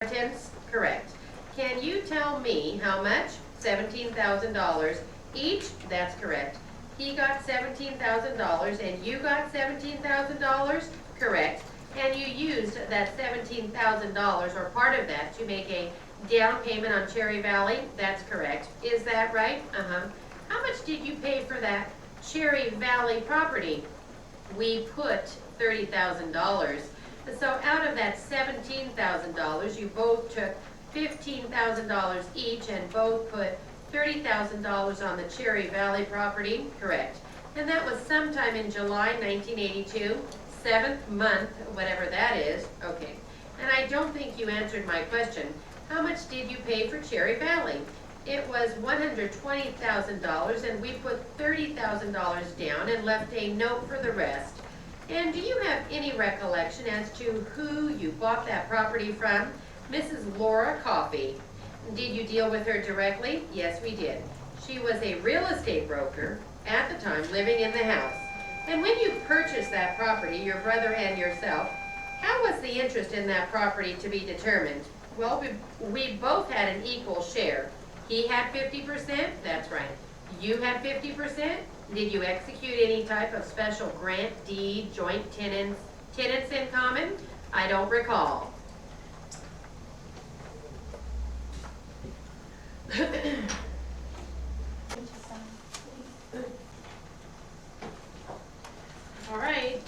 Inheritance, correct. Can you tell me how much? $17,000 each, that's correct. He got $17,000 and you got $17,000, correct. And you used that $17,000 or part of that to make a down payment on Cherry Valley, that's correct. Is that right? How much did you pay for that Cherry Valley property? We put $30,000. So out of that $17,000, you both took $15,000 each and both put $30,000 on the Cherry Valley property, correct. And that was sometime in July 1982, 7th month, whatever that is, okay. And I don't think you answered my question. How much did you pay for Cherry Valley? It was $120,000 and we put $30,000 down and left a note for the rest. And do you have any recollection as to who you bought that property from? Mrs. Laura Coffey. Did you deal with her directly? Yes, we did. She was a real estate broker at the time living in the house. And when you purchased that property, your brother and yourself, how was the interest in that property to be determined? Well, we both had an equal share. He had 50%, that's right. You had 50%. Did you execute any type of special grant, deed, joint tenants in common? I don't recall. All right.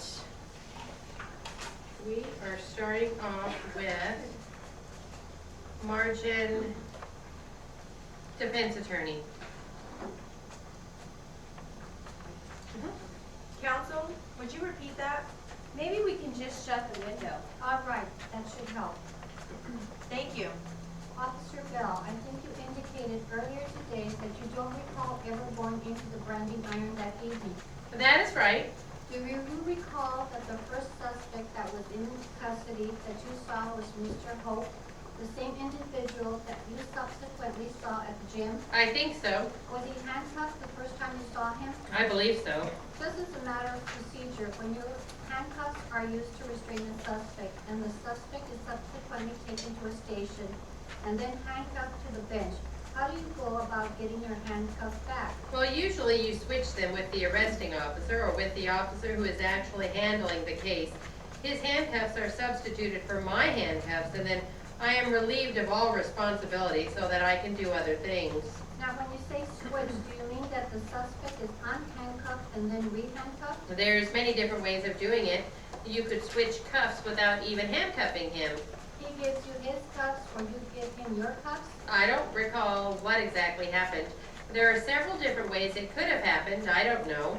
We are starting off with margin defense attorney. Counsel, would you repeat that? Maybe we can just shut the window. All right, that should help. Thank you. Officer Bell, I think you indicated earlier today that you don't recall ever going into the branding iron that evening. That is right. Do you recall that the first suspect that was in custody that you saw was Mr. Hope, the same individual that you subsequently saw at the gym? I think so. Was he handcuffed the first time you saw him? I believe so. This is a matter of procedure. When your handcuffs are used to restrain the suspect and the suspect is subsequently taken to a station and then handcuffed to the bench, how do you go about getting your handcuffs back? Well, usually you switch them with the arresting officer or with the officer who is actually handling the case. His handcuffs are substituted for my handcuffs, and then I am relieved of all responsibility so that I can do other things. Now, when you say switch, do you mean that the suspect is unhandcuffed and then re-handcuffed? There's many different ways of doing it. You could switch cuffs without even handcuffing him. He gives you his cuffs or you give him your cuffs? I don't recall what exactly happened. There are several different ways it could have happened. I don't know.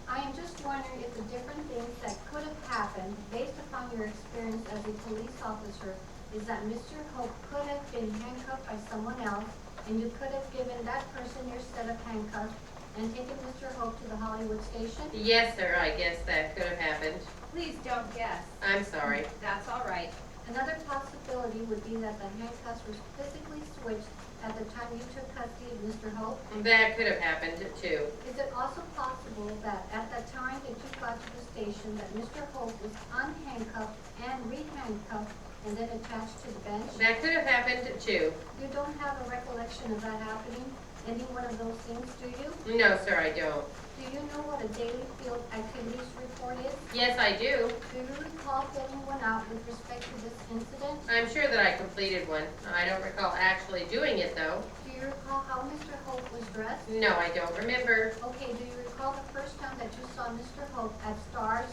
I am just wondering if the different things that could have happened, based upon your experience as a police officer, is that Mr. Hope could have been handcuffed by someone else, and you could have given that person your set of handcuffs and taken Mr. Hope to the Hollywood station? Yes, sir, I guess that could have happened. Please don't guess. I'm sorry. That's all right. Another possibility would be that the handcuffs were physically switched at the time you took custody of Mr. Hope. That could have happened too. Is it also possible that at the time that you got to the station that Mr. Hope was unhandcuffed and re-handcuffed and then attached to the bench? That could have happened too. You don't have a recollection of that happening? Any one of those things, do you? No, sir, I don't. Do you know what a daily field activities report is? Yes, I do. Do you recall filling one out with respect to this incident? I'm sure that I completed one. I don't recall actually doing it though. Do you recall how Mr. Hope was dressed? No, I don't remember. Okay, do you recall the first time that you saw Mr. Hope at Star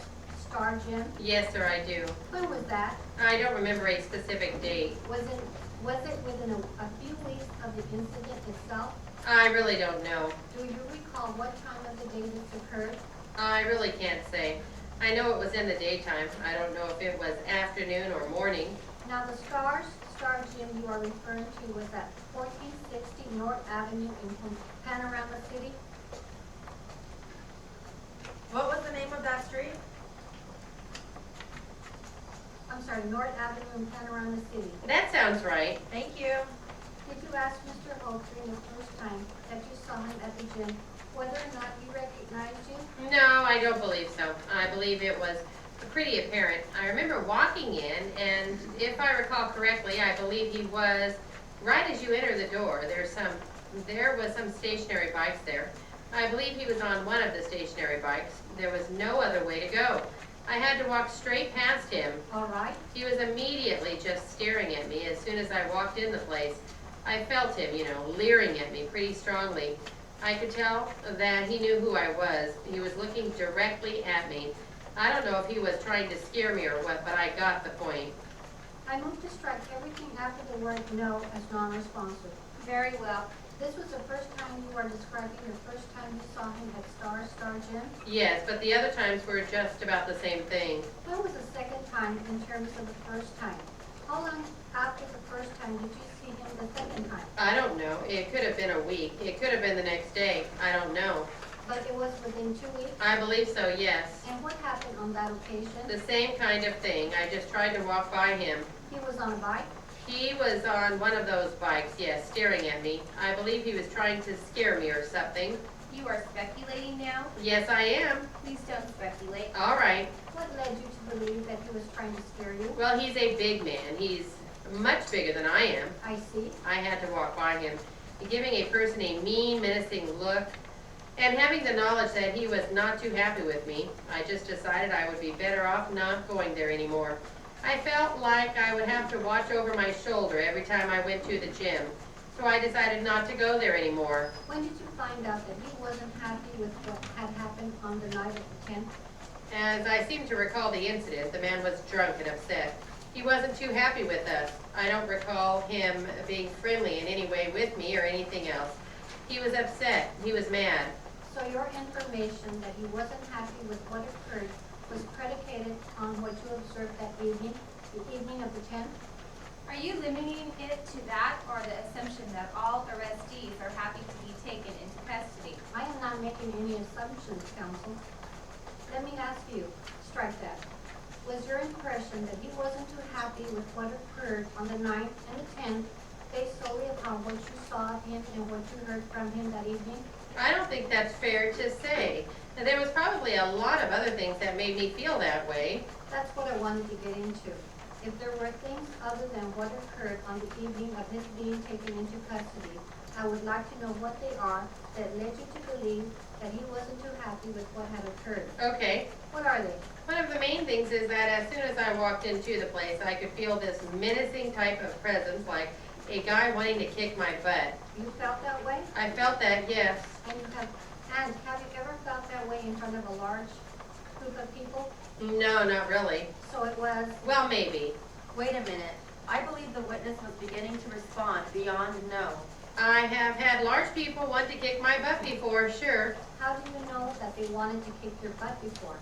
Gym? Yes, sir, I do. When was that? I don't remember a specific date. Was it within a few weeks of the incident itself? I really don't know. Do you recall what time of the day this occurred? I really can't say. I know it was in the daytime. I don't know if it was afternoon or morning. Now, the Star Gym you are referring to was at 1460 North Avenue in Panorama City? What was the name of that street? I'm sorry, North Avenue in Panorama City. That sounds right. Thank you. Did you ask Mr. Hope during the first time that you saw him at the gym whether or not he recognized you? No, I don't believe so. I believe it was pretty apparent. I remember walking in, and if I recall correctly, I believe he was right as you enter the door. There was some stationary bikes there. I believe he was on one of the stationary bikes. There was no other way to go. I had to walk straight past him. All right? He was immediately just staring at me as soon as I walked in the place. I felt him, leering at me pretty strongly. I could tell that he knew who I was. He was looking directly at me. I don't know if he was trying to scare me or what, but I got the point. I move to strike everything after the word no as non-responsive. Very well. This was the first time you are describing the first time you saw him at Star Gym? Yes, but the other times were just about the same thing. When was the second time in terms of the first time? How long after the first time did you see him the second time? I don't know. It could have been a week. It could have been the next day. I don't know. But it was within 2 weeks? I believe so, yes. And what happened on that occasion? The same kind of thing. I just tried to walk by him. He was on a bike? He was on one of those bikes, yes, staring at me. I believe he was trying to scare me or something. You are speculating now? Yes, I am. Please don't speculate. All right. What led you to believe that he was trying to scare you? Well, he's a big man. He's much bigger than I am. I see. I had to walk by him, giving a person a mean, menacing look. And having the knowledge that he was not too happy with me, I just decided I would be better off not going there anymore. I felt like I would have to watch over my shoulder every time I went to the gym. So I decided not to go there anymore. When did you find out that he wasn't happy with what had happened on the night of the 10th? As I seem to recall the incident, the man was drunk and upset. He wasn't too happy with us. I don't recall him being friendly in any way with me or anything else. He was upset. He was mad. So your information that he wasn't happy with what occurred was predicated on what you observed that evening, the evening of the 10th? Are you limiting it to that or the assumption that all arrestees are happy to be taken into custody? I am not making any assumptions, counsel. Let me ask you, strike that. Was your impression that he wasn't too happy with what occurred on the 9th and the 10th based solely upon what you saw of him and what you heard from him that evening? I don't think that's fair to say. There was probably a lot of other things that made me feel that way. That's what I wanted to get into. If there were things other than what occurred on the evening of his being taken into custody, I would like to know what they are that led you to believe that he wasn't too happy with what had occurred. Okay. What are they? One of the main things is that as soon as I walked into the place, I could feel this menacing type of presence, like a guy wanting to kick my butt. You felt that way? I felt that, yes. And have you ever felt that way in front of a large group of people? No, not really. So it was, Well, maybe. Wait a minute. I believe the witness was beginning to respond beyond no. I have had large people want to kick my butt before, sure. how do you know that they wanted to kick your butt before?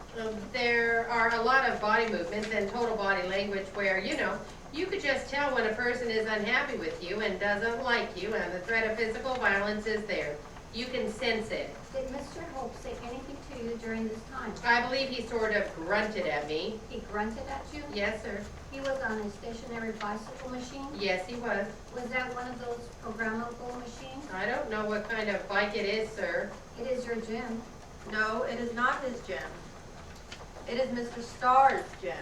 There are a lot of body movements and total body language where, you could just tell when a person is unhappy with you and doesn't like you, and the threat of physical violence is there. You can sense it. Did Mr. Hope say anything to you during this time? I believe he sort of grunted at me. He grunted at you? Yes, sir. He was on a stationary bicycle machine? Yes, he was. Was that one of those programmable machines? I don't know what kind of bike it is, sir. It is your gym. No, it is not his gym. It is Mr. Starr's gym.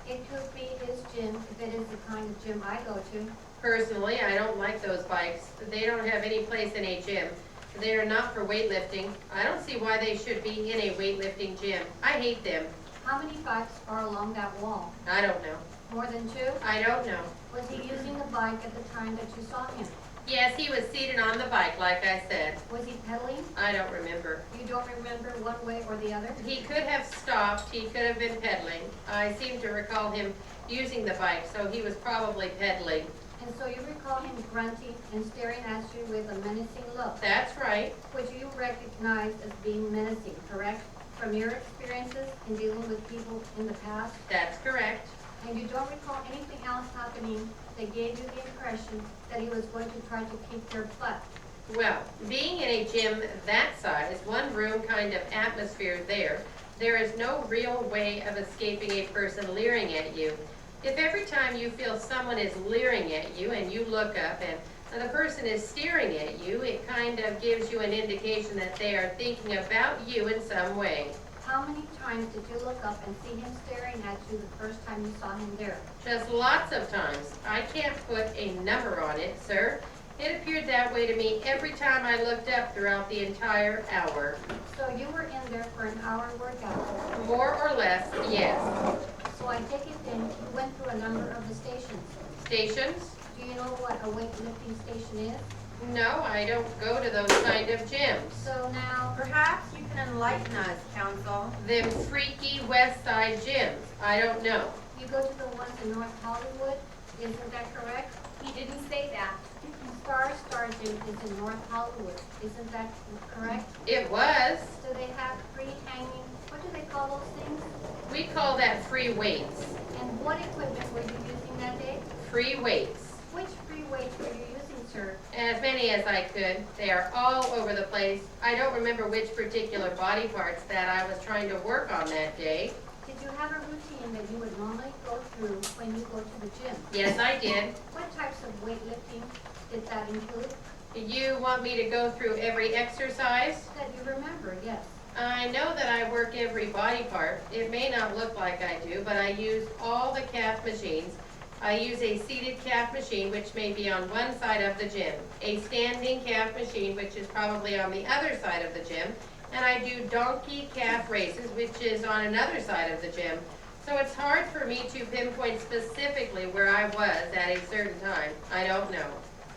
It could be his gym if it is the kind of gym I go to. Personally, I don't like those bikes. They don't have any place in a gym. They are not for weightlifting. I don't see why they should be in a weightlifting gym. I hate them. How many bikes are along that wall? I don't know. More than 2? I don't know. Was he using the bike at the time that you saw him? Yes, he was seated on the bike, like I said. Was he pedaling? I don't remember. You don't remember one way or the other? He could have stopped. He could have been pedaling. I seem to recall him using the bike, so he was probably pedaling. And so you recall him grunting and staring at you with a menacing look, That's right. which you recognize as being menacing, correct? From your experiences in dealing with people in the past? That's correct. And you don't recall anything else happening that gave you the impression that he was going to try to kick your butt? Well, being in a gym that size, one room kind of atmosphere there is no real way of escaping a person leering at you. If every time you feel someone is leering at you and you look up and the person is staring at you, it kind of gives you an indication that they are thinking about you in some way. how many times did you look up and see him staring at you the first time you saw him there? Just lots of times. I can't put a number on it, sir. It appeared that way to me every time I looked up throughout the entire hour. So you were in there for an hour workout. More or less, yes. So I take it then you went through a number of the stations. Stations? Do you know what a weightlifting station is? No, I don't go to those kind of gyms. So now, Perhaps you can enlighten us, counsel. Them freaky West Side gyms. I don't know. you go to the ones in North Hollywood, isn't that correct? He didn't say that. Star Gym is in North Hollywood, isn't that correct? It was. Do they have free hanging, what do they call those things? We call that free weights. And what equipment were you using that day? Free weights. Which free weights were you using, sir? As many as I could. They are all over the place. I don't remember which particular body parts that I was trying to work on that day. Did you have a routine that you would normally go through when you go to the gym? Yes, I did. What types of weightlifting did that include? You want me to go through every exercise? That you remember, yes. I know that I work every body part. It may not look like I do, but I use all the calf machines. I use a seated calf machine, which may be on one side of the gym, a standing calf machine, which is probably on the other side of the gym, and I do donkey calf races, which is on another side of the gym. So it's hard for me to pinpoint specifically where I was at a certain time. I don't know.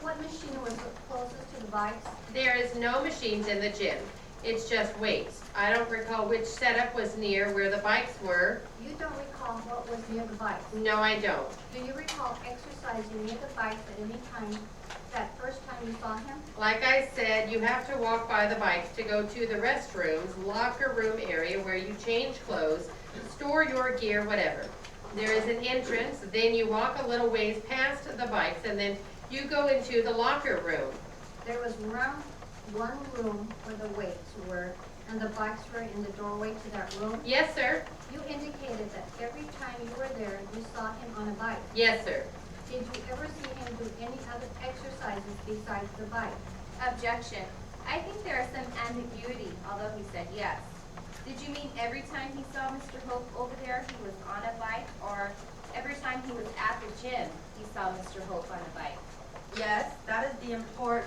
What machine was closest to the bikes? There is no machines in the gym. It's just weights. I don't recall which setup was near where the bikes were. You don't recall what was near the bikes. No, I don't. Do you recall exercising near the bikes at any time that first time you saw him? Like I said, you have to walk by the bikes to go to the restrooms, locker room area where you change clothes, store your gear, whatever. There is an entrance, then you walk a little ways past the bikes, and then you go into the locker room. There was one room where the weights were, and the bikes were in the doorway to that room. Yes, sir. You indicated that every time you were there, you saw him on a bike. Yes, sir. Did you ever see him do any other exercises besides the bike? Objection. I think there is some ambiguity, although he said yes. Did you mean every time he saw Mr. Hope over there, he was on a bike, or every time he was at the gym, he saw Mr. Hope on a bike? Yes, that is the importance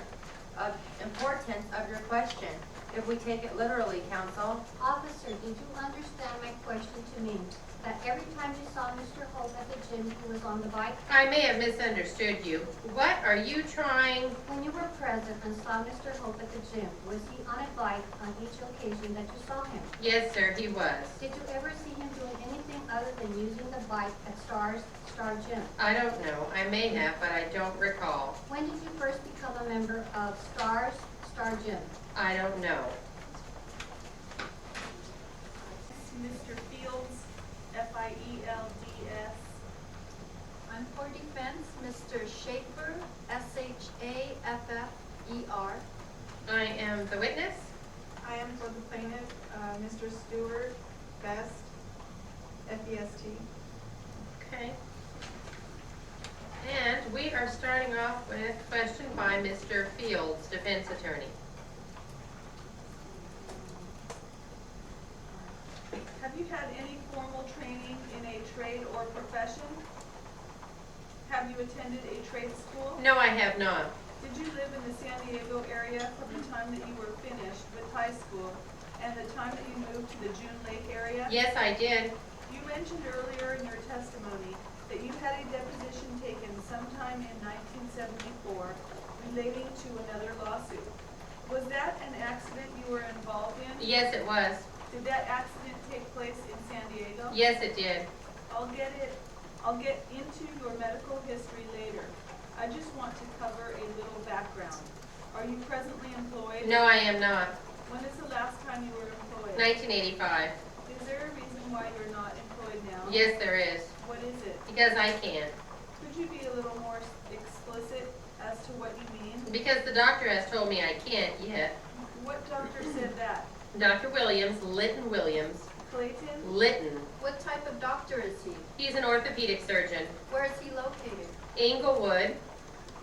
of your question, if we take it literally, counsel. Officer, did you understand my question to mean that every time you saw Mr. Hope at the gym, he was on the bike? I may have misunderstood you. What are you trying? When you were present and saw Mr. Hope at the gym, was he on a bike on each occasion that you saw him? Yes, sir, he was. Did you ever see him doing anything other than using the bike at Star Gym? I don't know. I may have, but I don't recall. When did you first become a member of Star Gym? I don't know. Mr. Fields, Fields. I'm for defense, Mr. Schaefer, Shaffer. I am the witness. I am for the plaintiff, Mr. Stewart, Best, Fest. Okay. And we are starting off with a question by Mr. Fields, defense attorney. Have you had any formal training in a trade or profession? Have you attended a trade school? No, I have not. Did you live in the San Diego area from the time that you were finished with high school and the time that you moved to the June Lake area? Yes, I did. You mentioned earlier in your testimony that you had a deposition taken sometime in 1974 relating to another lawsuit. Was that an accident you were involved in? Yes, it was. Did that accident take place in San Diego? Yes, it did. I'll get into your medical history later. I just want to cover a little background. Are you presently employed? No, I am not. When is the last time you were employed? 1985. Is there a reason why you're not employed now? Yes, there is. What is it? Because I can't. Could you be a little more explicit as to what you mean? Because the doctor has told me I can't yet. What doctor said that? Dr. Williams, Litton Williams. Clayton? Litton. What type of doctor is he? He's an orthopedic surgeon. Where is he located? Inglewood,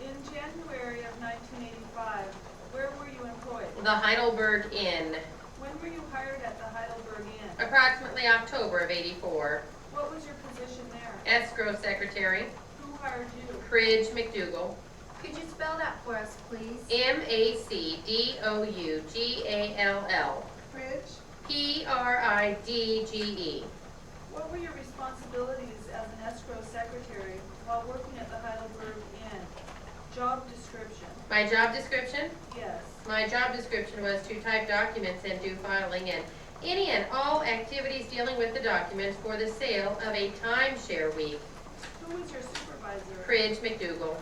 In January of 1985, where were you employed? the Heidelberg Inn. When were you hired at the Heidelberg Inn? A approximately October of '84. What was your position there? Escrow secretary, Who hired you? Pridge McDougal. Could you spell that for us, please? MacDougall. Bridge? Pridge. What were your responsibilities as an escrow secretary while working at the Heidelberg Inn? Job description? My job description? Yes. My job description was to type documents and do filing and any and all activities dealing with the documents for the sale of a timeshare week. Who was your supervisor? Pridge McDougal.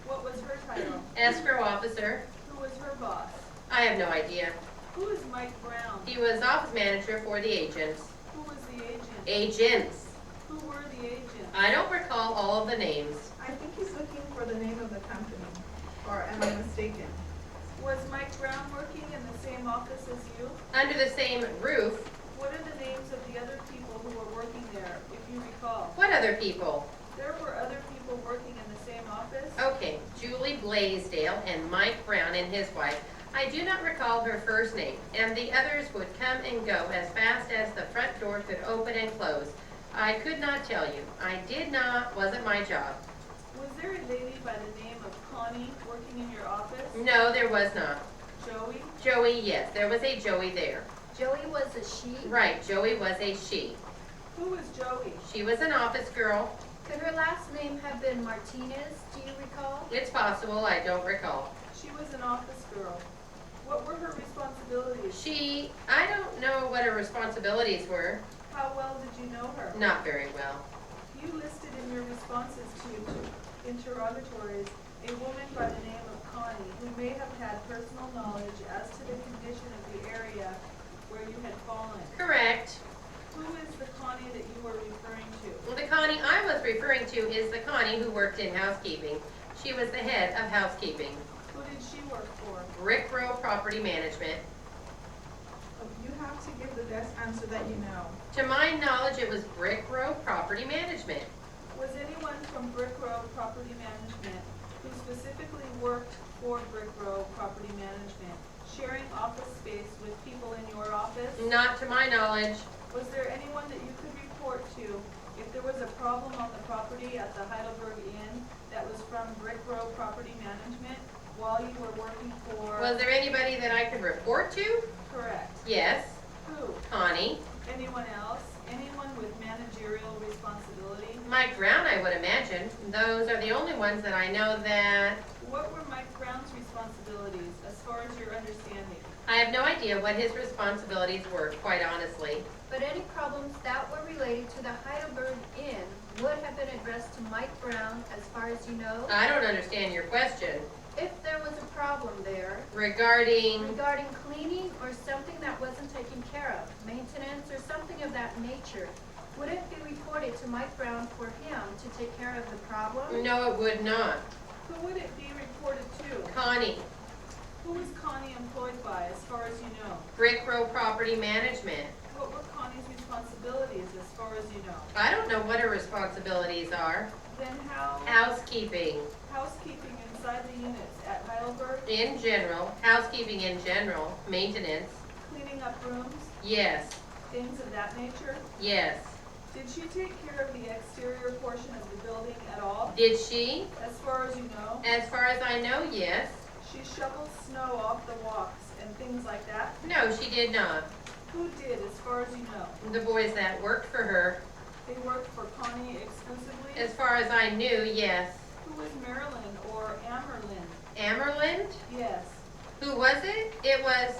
What was her title? Escrow officer. Who was her boss? I have no idea. Who is Mike Brown? He was office manager for the agents. Who was the agent? Agents. Who were the agents? I don't recall all of the names. I think he's looking for the name of the company, or am I mistaken? Was Mike Brown working in the same office as you? Under the same roof. What are the names of the other people who were working there, if you recall? What other people? There were other people working in the same office? Okay, Julie Blaisdell and Mike Brown and his wife. I do not recall her first name, and the others would come and go as fast as the front door could open and close. I could not tell you. I did not, wasn't my job. Was there a lady by the name of Connie working in your office? No, there was not. Joey? Joey, yes, there was a Joey there. Joey was a she? Right, Joey was a she. Who was Joey? She was an office girl. Could her last name have been Martinez, do you recall? It's possible, I don't recall. She was an office girl. What were her responsibilities? I don't know what her responsibilities were. How well did you know her? Not very well. You listed in your responses to interrogatories a woman by the name of Connie who may have had personal knowledge as to the condition of the area where you had fallen. Correct. Who is the Connie that you were referring to? Well, the Connie I was referring to is the Connie who worked in housekeeping. She was the head of housekeeping. Who did she work for? Brick Row Property Management. You have to give the best answer that you know. To my knowledge, it was Brick Row Property Management. Was anyone from Brick Row Property Management who specifically worked for Brick Row Property Management sharing office space with people in your office? Not to my knowledge. Was there anyone that you could report to if there was a problem on the property at the Heidelberg Inn that was from Brick Row Property Management while you were working for? Was there anybody that I could report to? Correct. Yes. Who? Connie. Anyone else? Anyone with managerial responsibility? Mike Brown, I would imagine. Those are the only ones that I know that. What were Mike Brown's responsibilities as far as your understanding? I have no idea what his responsibilities were, quite honestly. But any problems that were related to the Heidelberg Inn would have been addressed to Mike Brown, as far as you know? I don't understand your question. If there was a problem there Regarding, regarding cleaning or something that wasn't taken care of, maintenance or something of that nature, would it be reported to Mike Brown for him to take care of the problem? no, it would not. Who would it be reported to? Connie, Who was Connie employed by as far as you know? Brick Row Property Management. What were Connie's responsibilities as far as you know? I don't know what her responsibilities are. Then how? Housekeeping Housekeeping inside the units at Heidelberg, in general, housekeeping in general, maintenance, cleaning up rooms, yes, things of that nature? yes. Did she take care of the exterior portion of the building at all? Did she? As far as you know? As far as I know, yes. She shoveled snow off the walks and things like that? No, she did not. Who did, as far as you know? The boys that worked for her, They worked for Connie exclusively? as far as I knew, yes. Who was Marilyn or Amerlin? Amerland? Yes. Who was it? It was,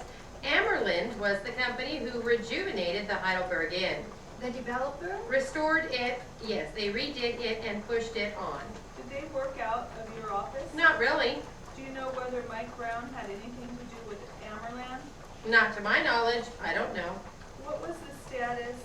Amerland was the company who rejuvenated the Heidelberg Inn. The developer? Restored it, yes, they redid it and pushed it on. Did they work out of your office? Not really, Do you know whether Mike Brown had anything to do with Amerland? not to my knowledge, I don't know. What was the status?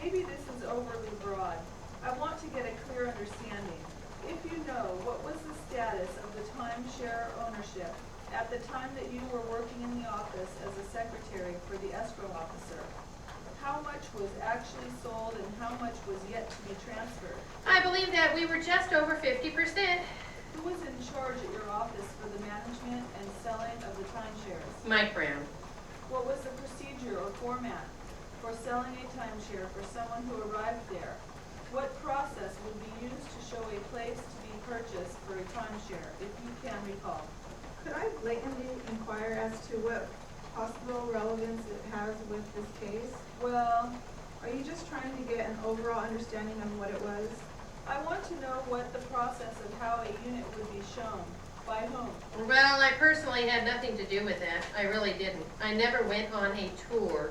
Maybe this is overly broad. I want to get a clear understanding. If you know, what was the status of the timeshare ownership at the time that you were working in the office as a secretary for the escrow officer? How much was actually sold and how much was yet to be transferred? I believe that we were just over 50%. Who was in charge at your office for the management and selling of the timeshares? Mike Brown. What was the procedure or format? for selling a timeshare for someone who arrived there? What process would be used to show a place to be purchased for a timeshare, if you can recall? Could I blatantly inquire as to what possible relevance it has with this case? Well, Are you just trying to get an overall understanding of what it was? I want to know what the process of how a unit would be shown, by whom. Well, I personally had nothing to do with that. I really didn't. I never went on a tour.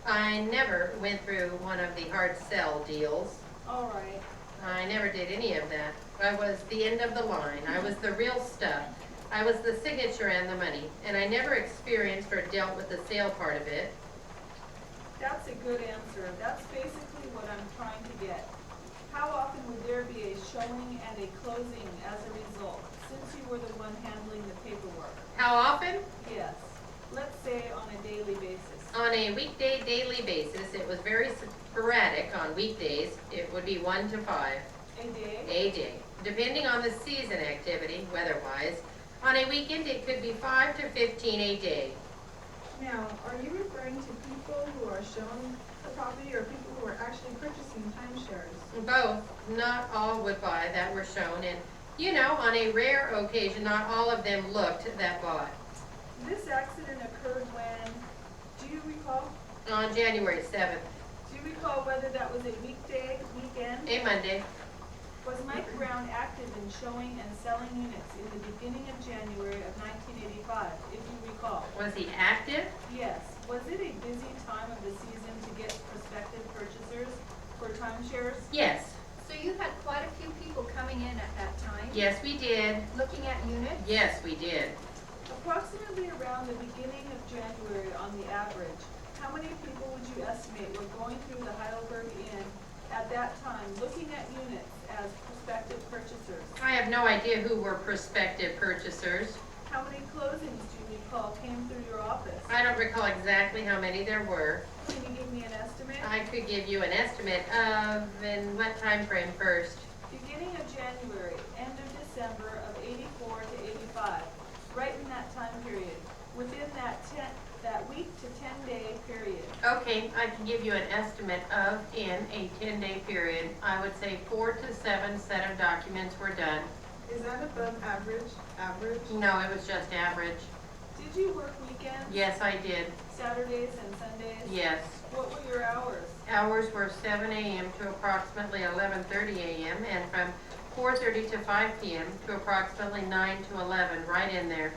I never went through one of the hard sell deals. All right. I never did any of that. I was the end of the line. I was the real stuff. I was the signature and the money. And I never experienced or dealt with the sale part of it. That's a good answer. That's basically what I'm trying to get. How often would there be a showing and a closing as a result, since you were the one handling the paperwork? How often? Yes. Let's say on a daily basis. On a weekday, daily basis, it was very sporadic. On weekdays, it would be 1 to 5 A day? a day, depending on the season activity, weather-wise. On a weekend, it could be 5 to 15 a day. Now, are you referring to people who are shown the property or people who are actually purchasing timeshares? Both. Not all would buy that were shown, and you know, on a rare occasion, not all of them looked that bought. This accident occurred when, do you recall? On January 7th, Do you recall whether that was a weekday, weekend? a Monday. Was Mike Brown active in showing and selling units in the beginning of January of 1985, if you recall? Was he active? Yes. Was it a busy time of the season to get prospective purchasers for timeshares? Yes. So you had quite a few people coming in at that time? Yes, we did. Looking at units? Yes, we did. Approximately around the beginning of January on the average, how many people would you estimate were going through the Heidelberg Inn at that time, looking at units as prospective purchasers? I have no idea who were prospective purchasers. How many closings do you recall came through your office? I don't recall exactly how many there were. Can you give me an estimate? I could give you an estimate of, in what time frame first? Beginning of January, end of December of 84 to 85, right in that time period, within that week to 10-day period. Okay, I can give you an estimate of, in a 10-day period, I would say 4 to 7 set of documents were done. Is that above average? Average? No, it was just average. Did you work weekends? Yes, I did. Saturdays and Sundays? Yes. What were your hours? Hours were 7 a.m. to approximately 11:30 a.m. and from 4:30 to 5 p.m. to approximately 9 to 11, right in there.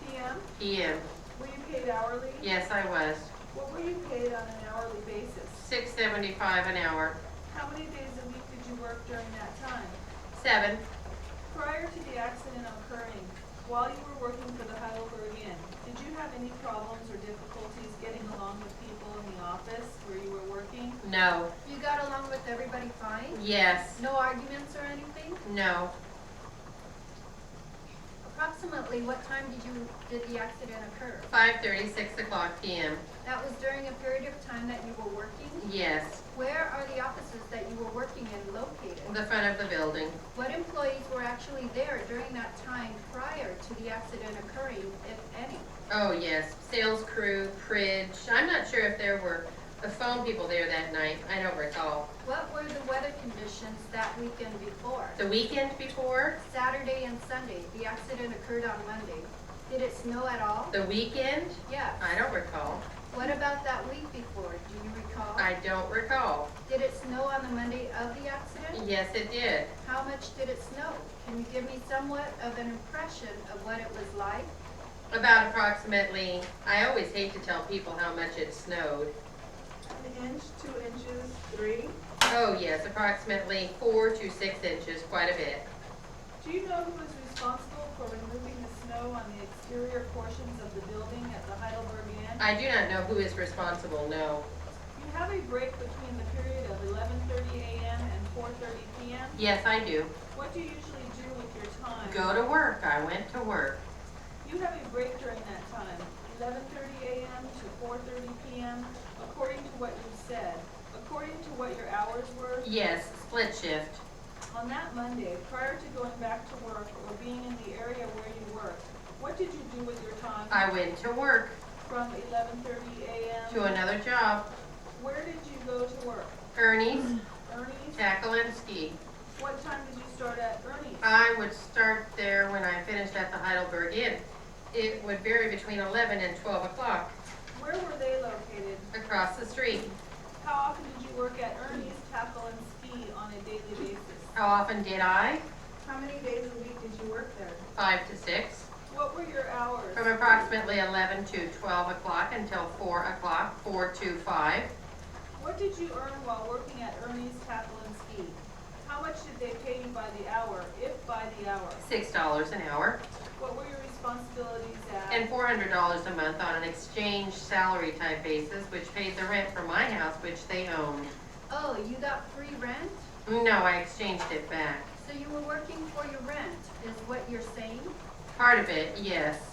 PM? p.m. Were you paid hourly? Yes, I was. What were you paid on an hourly basis? $6.75 an hour. How many days a week did you work during that time? 7. Prior to the accident occurring, while you were working for the Heidelberg Inn, did you have any problems or difficulties getting along with people in the office where you were working? No. You got along with everybody fine? Yes. No arguments or anything? No. Approximately what time did the accident occur? 5:30, 6 o'clock p.m. That was during a period of time that you were working? Yes. Where are the offices that you were working in located? The front of the building. What employees were actually there during that time prior to the accident occurring, if any? Oh, yes. Sales crew, fridge. I'm not sure if there were phone people there that night. I don't recall. What were the weather conditions that weekend before? The weekend before? Saturday and Sunday. The accident occurred on Monday. Did it snow at all? The weekend? Yes. I don't recall. What about that week before? Do you recall? I don't recall. Did it snow on the Monday of the accident? Yes, it did. How much did it snow? Can you give me somewhat of an impression of what it was like? About approximately, I always hate to tell people how much it snowed. An inch, 2 inches, 3? Oh, yes, approximately 4 to 6 inches, quite a bit. Do you know who was responsible for removing the snow on the exterior portions of the building at the Heidelberg Inn? I do not know who is responsible, no. You have a break between the period of 11:30 a.m. and 4:30 p.m.? Yes, I do. What do you usually do with your time? Go to work. I went to work. You have a break during that time, 11:30 a.m. to 4:30 p.m., according to what you said, according to what your hours were. Yes, split shift. On that Monday, prior to going back to work or being in the area where you worked, what did you do with your time I went to work from 11:30 a.m.? to another job. Where did go to work? Ernie's, Ernie's? Tackle and Ski. What time did you start at Ernie's? I would start there when I finished at the Heidelberg Inn. It would vary between 11 and 12 o'clock Where were they located? across the street. How often did you work at Ernie's Tackle and Ski on a daily basis? How often did I? How many days a week did you work there? 5 to 6. What were your hours? From approximately 11 to 12 o'clock until 4 o'clock, 4 to 5. What did you earn while working at Ernie's Tackle and Ski? How much did they pay you by the hour, if by the hour? $6 an hour. What were your responsibilities at? And $400 a month on an exchange salary type basis, which paid the rent for my house, which they owned. Oh, you got free rent? No, I exchanged it back. So you were working for your rent, is what you're saying? Part of it, yes.